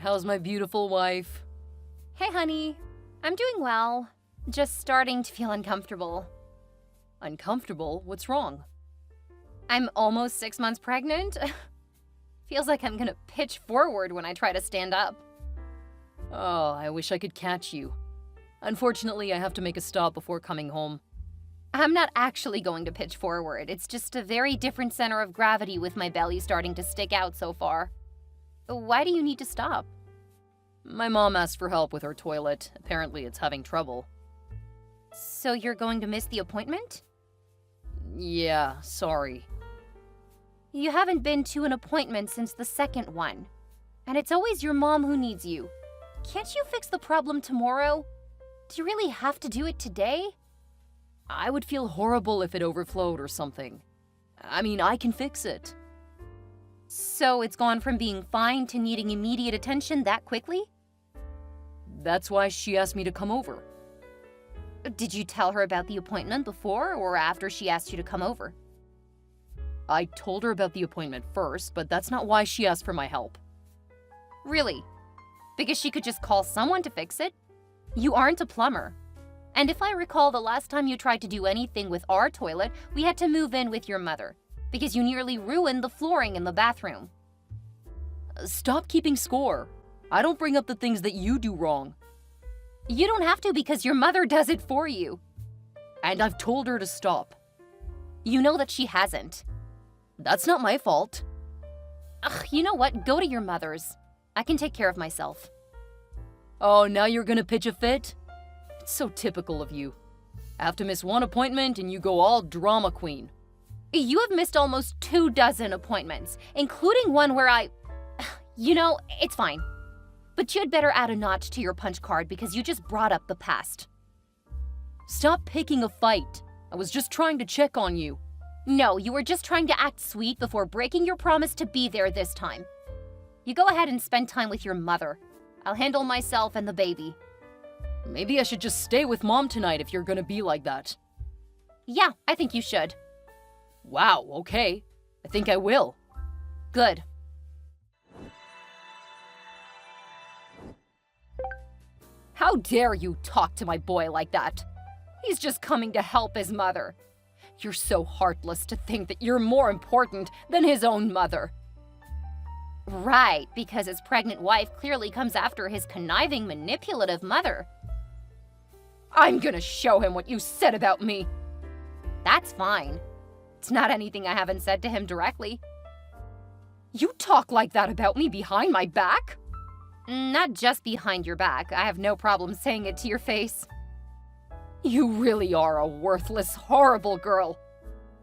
How's my beautiful wife? Hey, honey. I'm doing well. Just starting to feel uncomfortable. Uncomfortable? What's wrong? I'm almost 6 months pregnant. Feels like I'm gonna pitch forward when I try to stand up. Oh, I wish I could catch you. Unfortunately, I have to make a stop before coming home. I'm not actually going to pitch forward. It's just a very different center of gravity with my belly starting to stick out so far. Why do you need to stop? My mom asked for help with her toilet. Apparently, it's having trouble. So you're going to miss the appointment? Yeah, sorry. You haven't been to an appointment since the second one. And it's always your mom who needs you. Can't you fix the problem tomorrow? Do you really have to do it today? I would feel horrible if it overflowed or something. I mean, I can fix it. So it's gone from being fine to needing immediate attention that quickly? That's why she asked me to come over. Did you tell her about the appointment before or after she asked you to come over? I told her about the appointment first, but that's not why she asked for my help. Really? Because she could just call someone to fix it? You aren't a plumber. And if I recall, the last time you tried to do anything with our toilet, we had to move in with your mother, because you nearly ruined the flooring in the bathroom. Stop keeping score. I don't bring up the things that you do wrong. You don't have to because your mother does it for you. And I've told her to stop. You know that she hasn't. That's not my fault. Ugh, you know what? Go to your mother's. I can take care of myself. Oh, now you're gonna pitch a fit? It's so typical of you. I have to miss one appointment and you go all drama queen. You have missed almost 24 appointments, including one where You know, it's fine. But you'd better add a notch to your punch card because you just brought up the past. Stop picking a fight. I was just trying to check on you. No, you were just trying to act sweet before breaking your promise to be there this time. You go ahead and spend time with your mother. I'll handle myself and the baby. Maybe I should just stay with Mom tonight if you're gonna be like that. Yeah, I think you should. Wow, okay. I think I will. Good. How dare you talk to my boy like that? He's just coming to help his mother. You're so heartless to think that you're more important than his own mother. Right, because his pregnant wife clearly comes after his conniving, manipulative mother. I'm gonna show him what you said about me. That's fine. It's not anything I haven't said to him directly. You talk like that about me behind my back? Not just behind your back. I have no problem saying it to your face. You really are a worthless, horrible girl.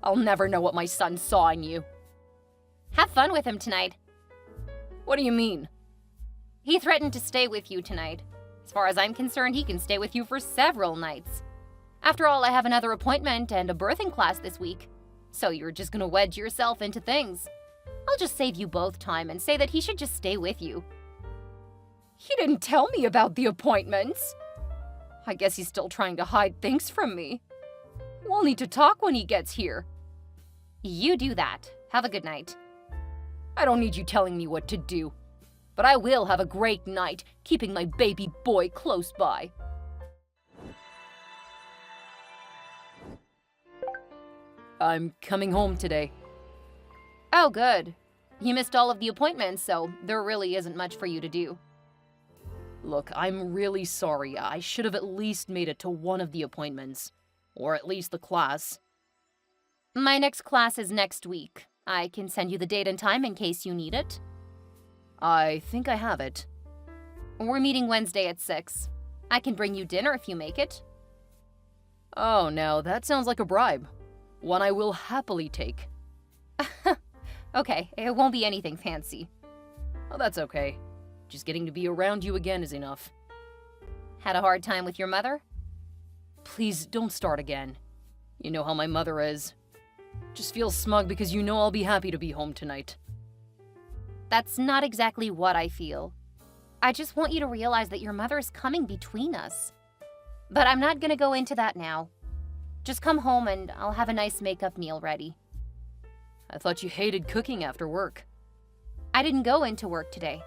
I'll never know what my son saw in you. Have fun with him tonight. What do you mean? He threatened to stay with you tonight. As far as I'm concerned, he can stay with you for several nights. After all, I have another appointment and a birthing class this week. So you're just gonna wedge yourself into things. I'll just save you both time and say that he should just stay with you. He didn't tell me about the appointments. I guess he's still trying to hide things from me. We'll need to talk when he gets here. You do that. Have a good night. I don't need you telling me what to do. But I will have a great night, keeping my baby boy close by. I'm coming home today. Oh, good. You missed all of the appointments, so there really isn't much for you to do. Look, I'm really sorry. I should have at least made it to one of the appointments. Or at least the class. My next class is next week. I can send you the date and time in case you need it. I think I have it. We're meeting Wednesday at 6. I can bring you dinner if you make it. Oh, now that sounds like a bribe. One I will happily take. Okay, it won't be anything fancy. Oh, that's okay. Just getting to be around you again is enough. Had a hard time with your mother? Please don't start again. You know how my mother is. Just feel smug because you know I'll be happy to be home tonight. That's not exactly what I feel. I just want you to realize that your mother is coming between us. But I'm not gonna go into that now. Just come home and I'll have a nice make-up meal ready. I thought you hated cooking after work. I didn't go into work today.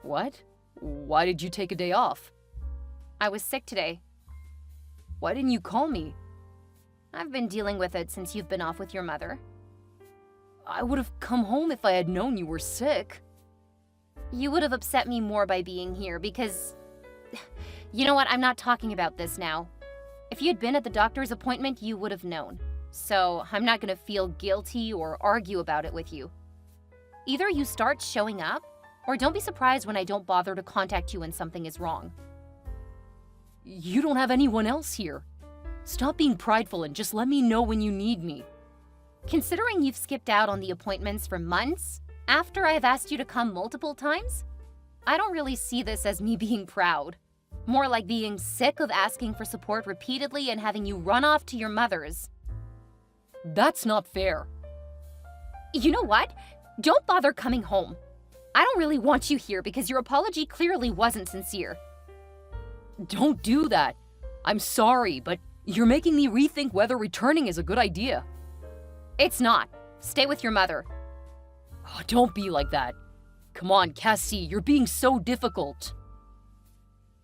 What? Why did you take a day off? I was sick today. Why didn't you call me? I've been dealing with it since you've been off with your mother. I would have come home if I had known you were sick. You would have upset me more by being here because... You know what? I'm not talking about this now. If you'd been at the doctor's appointment, you would have known. So I'm not going to feel guilty or argue about it with you. Either you start showing up, or don't be surprised when I don't bother to contact you when something is wrong. You don't have anyone else here. Stop being prideful and just let me know when you need me. Considering you've skipped out on the appointments for months, after I've asked you to come multiple times, I don't really see this as me being proud. More like being sick of asking for support repeatedly and having you run off to your mother's. That's not fair. You know what? Don't bother coming home. I don't really want you here because your apology clearly wasn't sincere. Don't do that. I'm sorry, but you're making me rethink whether returning is a good idea. It's not. Stay with your mother. Oh, don't be like that. Come on, Cassie, you're being so difficult.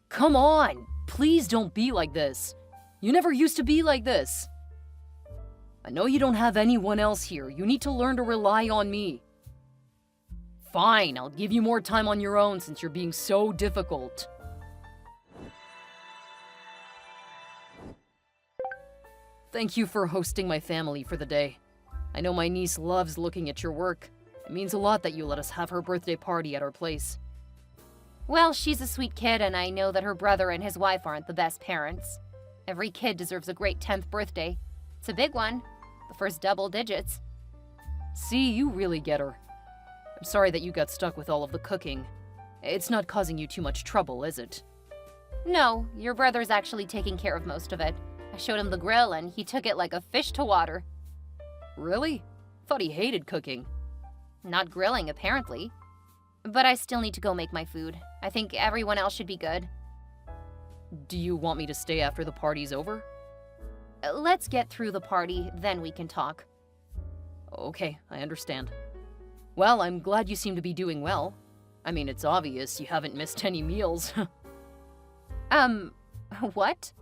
Come on, please don't be like this. You never used to be like this. I know you don't have anyone else here. You need to learn to rely on me. Fine, I'll give you more time on your own since you're being so difficult. Thank you for hosting my family for the day. I know my niece loves looking at your work. It means a lot that you let us have her birthday party at our place. Well, she's a sweet kid, and I know that her brother and his wife aren't the best parents. Every kid deserves a great 10th birthday. It's a big one. The first double digits. See, you really get her. I'm sorry that you got stuck with all of the cooking. It's not causing you too much trouble, is it? No, your brother's actually taking care of most of it. I showed him the grill, and he took it like a fish to water. Really? Thought he hated cooking. Not grilling, apparently. But I still need to go make my food. I think everyone else should be good. Do you want me to stay after the party's over? Let's get through the party, then we can talk. Okay, I understand. Well, I'm glad you seem to be doing well. I mean, it's obvious you haven't missed any meals. What?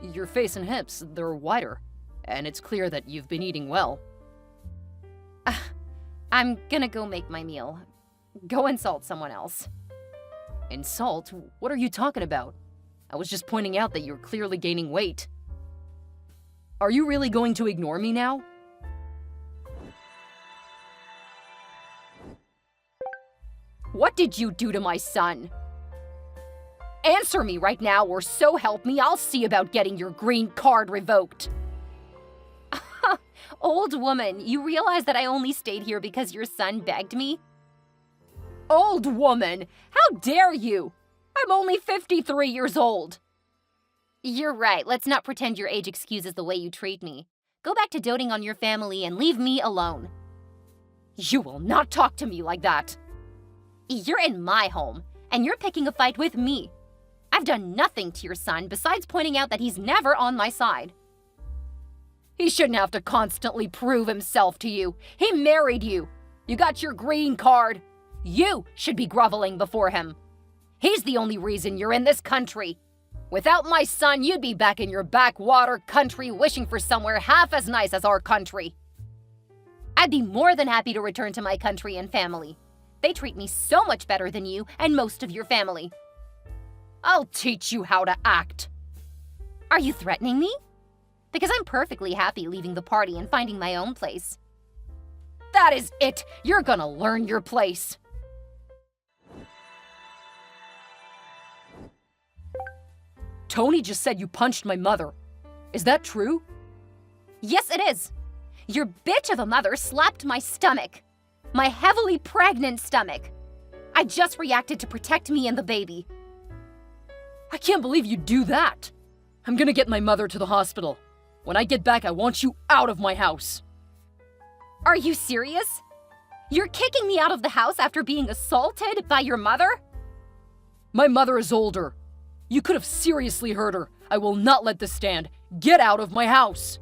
Your face and hips, they're wider. And it's clear that you've been eating well. I'm gonna go make my meal. Go insult someone else. Insult? What are you talking about? I was just pointing out that you're clearly gaining weight. Are you really going to ignore me now? What did you do to my son? Answer me right now, or so help me, I'll see about getting your green card revoked. Old woman, you realize that I only stayed here because your son begged me? Old woman, how dare you? I'm only 53 years old. You're right, let's not pretend your age excuses the way you treat me. Go back to doting on your family and leave me alone. You will not talk to me like that. You're in my home, and you're picking a fight with me. I've done nothing to your son besides pointing out that he's never on my side. He shouldn't have to constantly prove himself to you. He married you. You got your green card. You should be groveling before him. He's the only reason you're in this country. Without my son, you'd be back in your backwater country wishing for somewhere half as nice as our country. I'd be more than happy to return to my country and family. They treat me so much better than you and most of your family. I'll teach you how to act. Are you threatening me? Because I'm perfectly happy leaving the party and finding my own place. That is it! You're gonna learn your place! Tony just said you punched my mother. Is that true? Yes, it is. Your bitch of a mother slapped my stomach. My heavily pregnant stomach. I just reacted to protect me and the baby. I can't believe you'd do that. I'm gonna get my mother to the hospital. When I get back, I want you out of my house. Are you serious? You're kicking me out of the house after being assaulted by your mother? My mother is older. You could have seriously hurt her. I will not let this stand. Get out of my house.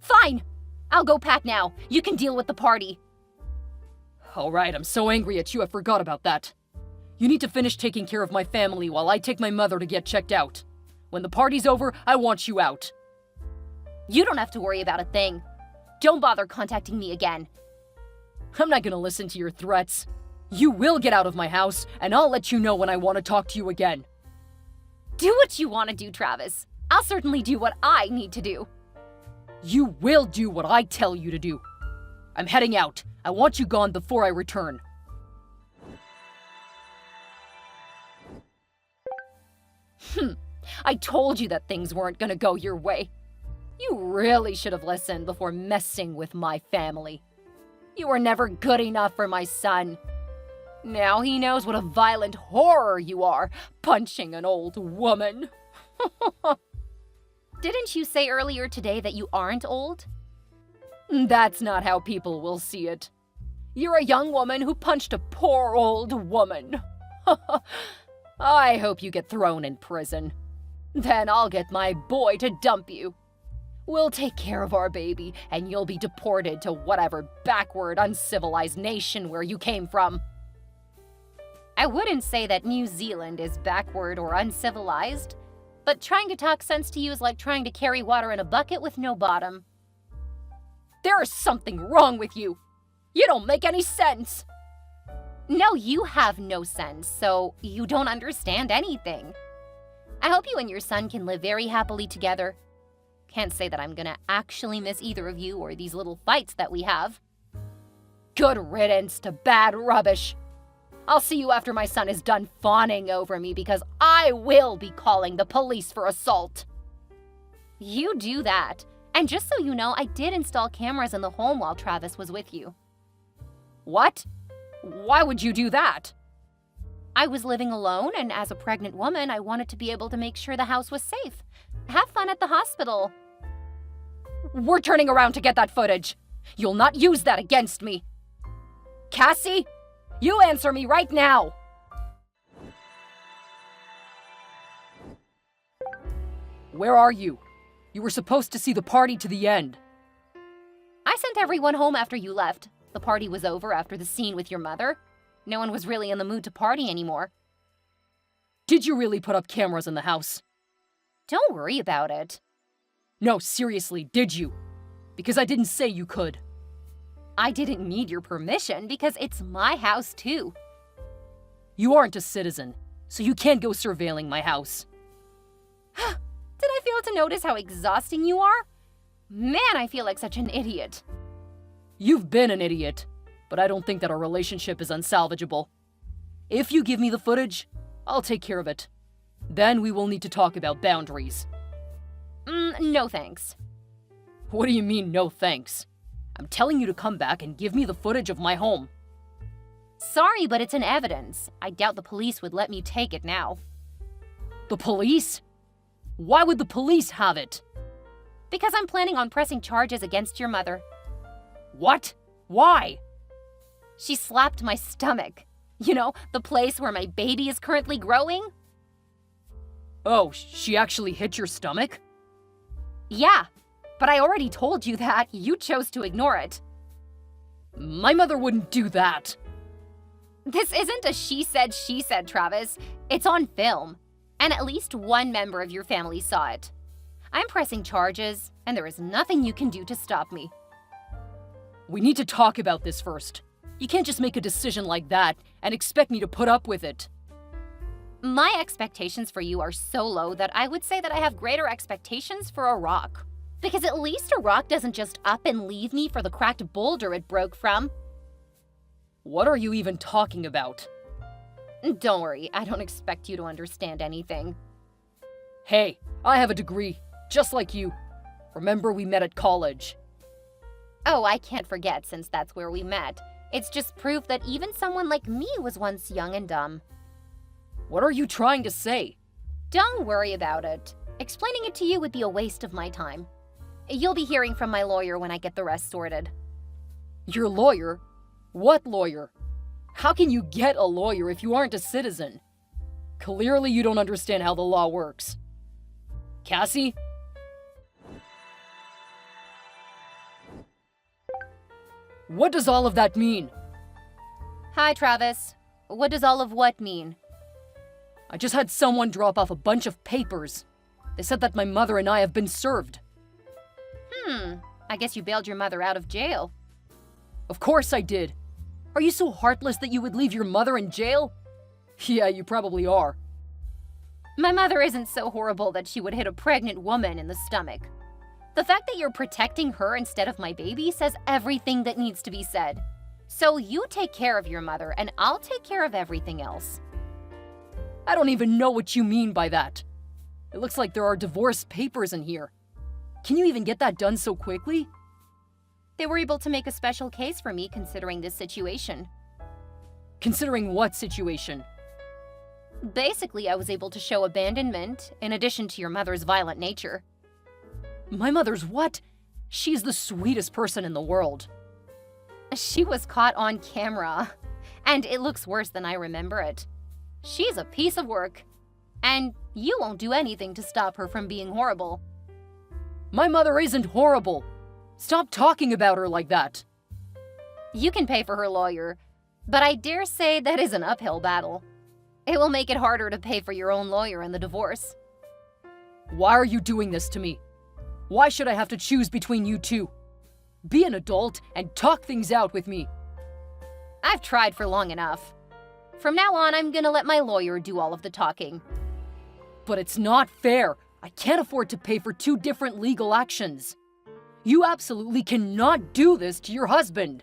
Fine. I'll go pack now. You can deal with the party. Alright, I'm so angry at you I forgot about that. You need to finish taking care of my family while I take my mother to get checked out. When the party's over, I want you out. You don't have to worry about a thing. Don't bother contacting me again. I'm not gonna listen to your threats. You will get out of my house, and I'll let you know when I want to talk to you again. Do what you want to do, Travis. I'll certainly do what I need to do. You will do what I tell you to do. I'm heading out. I want you gone before I return. I told you that things weren't gonna go your way. You really should have listened before messing with my family. You were never good enough for my son. Now he knows what a violent horror you are, punching an old woman. Didn't you say earlier today that you aren't old? That's not how people will see it. You're a young woman who punched a poor old woman. I hope you get thrown in prison. Then I'll get my boy to dump you. We'll take care of our baby, and you'll be deported to whatever backward, uncivilized nation where you came from. I wouldn't say that New Zealand is backward or uncivilized, but trying to talk sense to you is like trying to carry water in a bucket with no bottom. There's something wrong with you. You don't make any sense. No, you have no sense, so you don't understand anything. I hope you and your son can live very happily together. Can't say that I'm gonna actually miss either of you or these little fights that we have. Good riddance to bad rubbish. I'll see you after my son is done fawning over me because I will be calling the police for assault. You do that. And just so you know, I did install cameras in the home while Travis was with you. What? Why would you do that? I was living alone, and as a pregnant woman, I wanted to be able to make sure the house was safe. Have fun at the hospital. We're turning around to get that footage. You'll not use that against me. Cassie, you answer me right now. Where are you? You were supposed to see the party to the end. I sent everyone home after you left. The party was over after the scene with your mother. No one was really in the mood to party anymore. Did you really put up cameras in the house? Don't worry about it. No, seriously, did you? Because I didn't say you could. I didn't need your permission because it's my house too. You aren't a citizen, so you can't go surveilling my house. Did I fail to notice how exhausting you are? Man, I feel like such an idiot. You've been an idiot, but I don't think that our relationship is unsalvageable. If you give me the footage, I'll take care of it. Then we will need to talk about boundaries. No thanks. What do you mean, no thanks? I'm telling you to come back and give me the footage of my home. Sorry, but it's in evidence. I doubt the police would let me take it now. The police? Why would the police have it? Because I'm planning on pressing charges against your mother. What? Why? She slapped my stomach. You know, the place where my baby is currently growing? Oh, she actually hit your stomach? Yeah, but I already told you that. You chose to ignore it. My mother wouldn't do that. This isn't a she said, Travis. It's on film. And at least one member of your family saw it. I'm pressing charges, and there is nothing you can do to stop me. We need to talk about this first. You can't just make a decision like that and expect me to put up with it. My expectations for you are so low that I would say that I have greater expectations for a rock. Because at least a rock doesn't just up and leave me for the cracked boulder it broke from. What are you even talking about? Don't worry, I don't expect you to understand anything. Hey, I have a degree, just like you. Remember we met at college. Oh, I can't forget since that's where we met. It's just proof that even someone like me was once young and dumb. What are you trying to say? Don't worry about it. Explaining it to you would be a waste of my time. You'll be hearing from my lawyer when I get the rest sorted. Your lawyer? What lawyer? How can you get a lawyer if you aren't a citizen? Clearly you don't understand how the law works. Cassie? What does all of that mean? Hi, Travis. What does all of what mean? I just had someone drop off a bunch of papers. They said that my mother and I have been served. I guess you bailed your mother out of jail. Of course I did. Are you so heartless that you would leave your mother in jail? Yeah, you probably are. My mother isn't so horrible that she would hit a pregnant woman in the stomach. The fact that you're protecting her instead of my baby says everything that needs to be said. So you take care of your mother and I'll take care of everything else. I don't even know what you mean by that. It looks like there are divorce papers in here. Can you even get that done so quickly? They were able to make a special case for me considering this situation. Considering what situation? Basically, I was able to show abandonment in addition to your mother's violent nature. My mother's what? She's the sweetest person in the world. She was caught on camera, and it looks worse than I remember it. She's a piece of work, and you won't do anything to stop her from being horrible. My mother isn't horrible. Stop talking about her like that. You can pay for her lawyer, but I dare say that is an uphill battle. It will make it harder to pay for your own lawyer in the divorce. Why are you doing this to me? Why should I have to choose between you two? Be an adult and talk things out with me. I've tried for long enough. From now on, I'm gonna let my lawyer do all of the talking. But it's not fair. I can't afford to pay for two different legal actions. You absolutely cannot do this to your husband.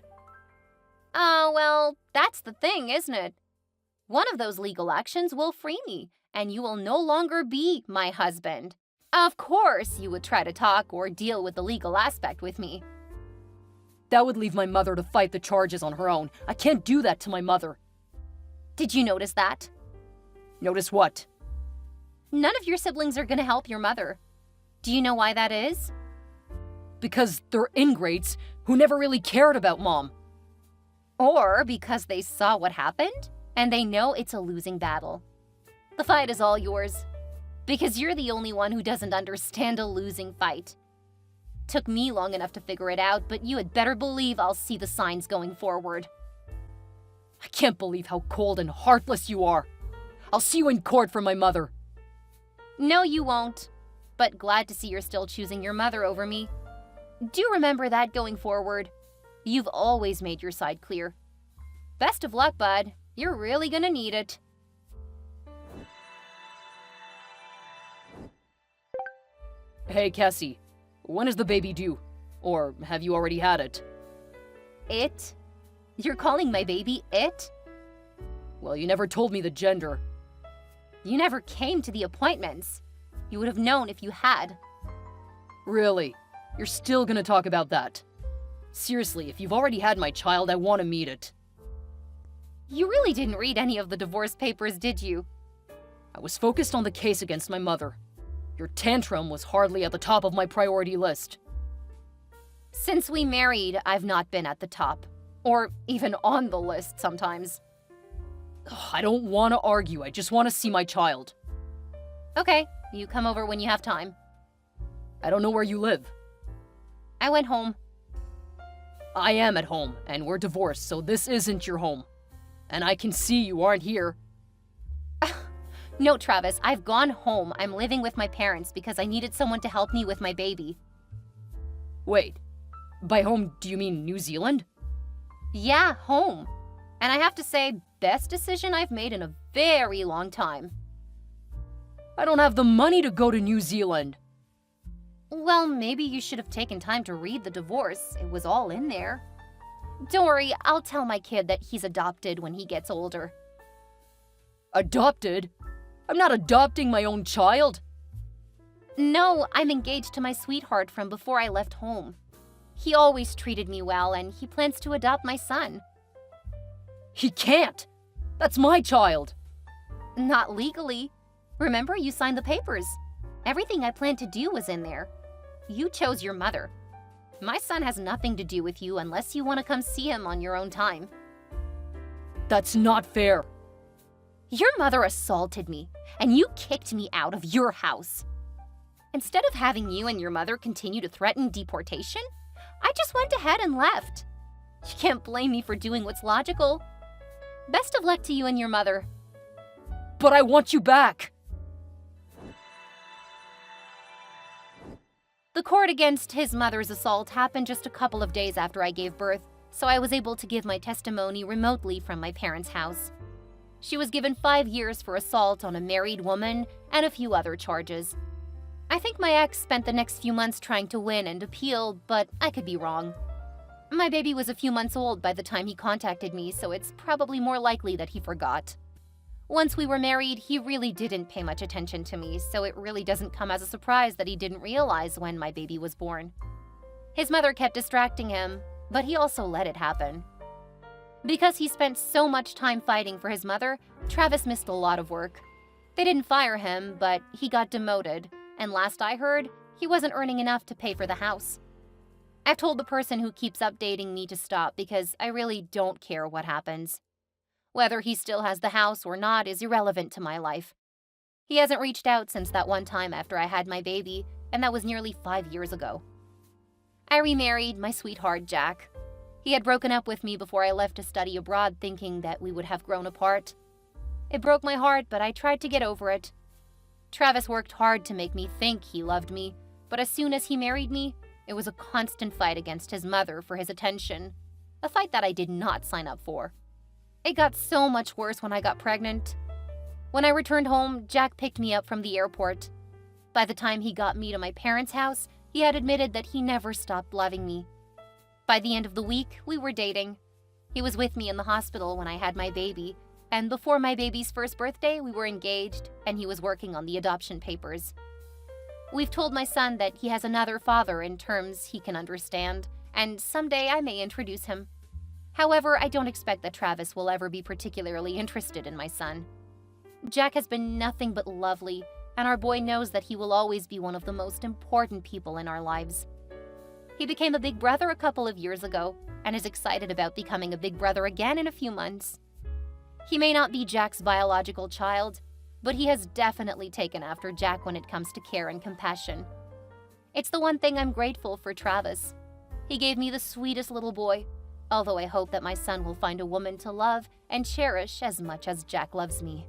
Well, that's the thing, isn't it? One of those legal actions will free me, and you will no longer be my husband. Of course, you would try to talk or deal with the legal aspect with me. That would leave my mother to fight the charges on her own. I can't do that to my mother. Did you notice that? Notice what? None of your siblings are gonna help your mother. Do you know why that is? Because they're ingrates who never really cared about Mom. Or because they saw what happened and they know it's a losing battle. The fight is all yours. Because you're the only one who doesn't understand a losing fight. Took me long enough to figure it out, but you had better believe I'll see the signs going forward. I can't believe how cold and heartless you are. I'll see you in court for my mother. No, you won't. But glad to see you're still choosing your mother over me. Do remember that going forward. You've always made your side clear. Best of luck, bud. You're really gonna need it. Hey, Cassie. When is the baby due? Or have you already had it? It? You're calling my baby it? Well, you never told me the gender. You never came to the appointments. You would have known if you had. Really? You're still gonna talk about that? Seriously, if you've already had my child, I want to meet it. You really didn't read any of the divorce papers, did you? I was focused on the case against my mother. Your tantrum was hardly at the top of my priority list. Since we married, I've not been at the top. Or even on the list sometimes. Ugh, I don't want to argue, I just want to see my child. Okay, you come over when you have time. I don't know where you live. I went home. I am at home, and we're divorced, so this isn't your home. And I can see you aren't here. No, Travis, I've gone home. I'm living with my parents because I needed someone to help me with my baby. Wait, by home, do you mean New Zealand? Yeah, home. And I have to say, best decision I've made in a very long time. I don't have the money to go to New Zealand. Well, maybe you should have taken time to read the divorce. It was all in there. Don't worry, I'll tell my kid that he's adopted when he gets older. Adopted? I'm not adopting my own child. No, I'm engaged to my sweetheart from before I left home. He always treated me well, and he plans to adopt my son. He can't. That's my child. Not legally. Remember, you signed the papers. Everything I planned to do was in there. You chose your mother. My son has nothing to do with you unless you want to come see him on your own time. That's not fair. Your mother assaulted me, and you kicked me out of your house. Instead of having you and your mother continue to threaten deportation, I just went ahead and left. You can't blame me for doing what's logical. Best of luck to you and your mother. But I want you back! The court against his mother's assault happened just a couple of days after I gave birth, so I was able to give my testimony remotely from my parents' house. She was given 5 years for assault on a married woman and a few other charges. I think my ex spent the next few months trying to win and appeal, but I could be wrong. My baby was a few months old by the time he contacted me, so it's probably more likely that he forgot. Once we were married, he really didn't pay much attention to me, so it really doesn't come as a surprise that he didn't realize when my baby was born. His mother kept distracting him, but he also let it happen. Because he spent so much time fighting for his mother, Travis missed a lot of work. They didn't fire him, but he got demoted, and last I heard, he wasn't earning enough to pay for the house. I've told the person who keeps updating me to stop because I really don't care what happens. Whether he still has the house or not is irrelevant to my life. He hasn't reached out since that one time after I had my baby, and that was nearly 5 years ago. I remarried my sweetheart, Jack. He had broken up with me before I left to study abroad, thinking that we would have grown apart. It broke my heart, but I tried to get over it. Travis worked hard to make me think he loved me, but as soon as he married me, it was a constant fight against his mother for his attention, a fight that I did not sign up for. It got so much worse when I got pregnant. When I returned home, Jack picked me up from the airport. By the time he got me to my parents' house, he had admitted that he never stopped loving me. By the end of the week, we were dating. He was with me in the hospital when I had my baby, and before my baby's first birthday, we were engaged, and he was working on the adoption papers. We've told my son that he has another father in terms he can understand, and someday I may introduce him. However, I don't expect that Travis will ever be particularly interested in my son. Jack has been nothing but lovely, and our boy knows that he will always be one of the most important people in our lives. He became a big brother a couple of years ago, and is excited about becoming a big brother again in a few months. He may not be Jack's biological child, but he has definitely taken after Jack when it comes to care and compassion. It's the one thing I'm grateful for Travis. He gave me the sweetest little boy, although I hope that my son will find a woman to love and cherish as much as Jack loves me.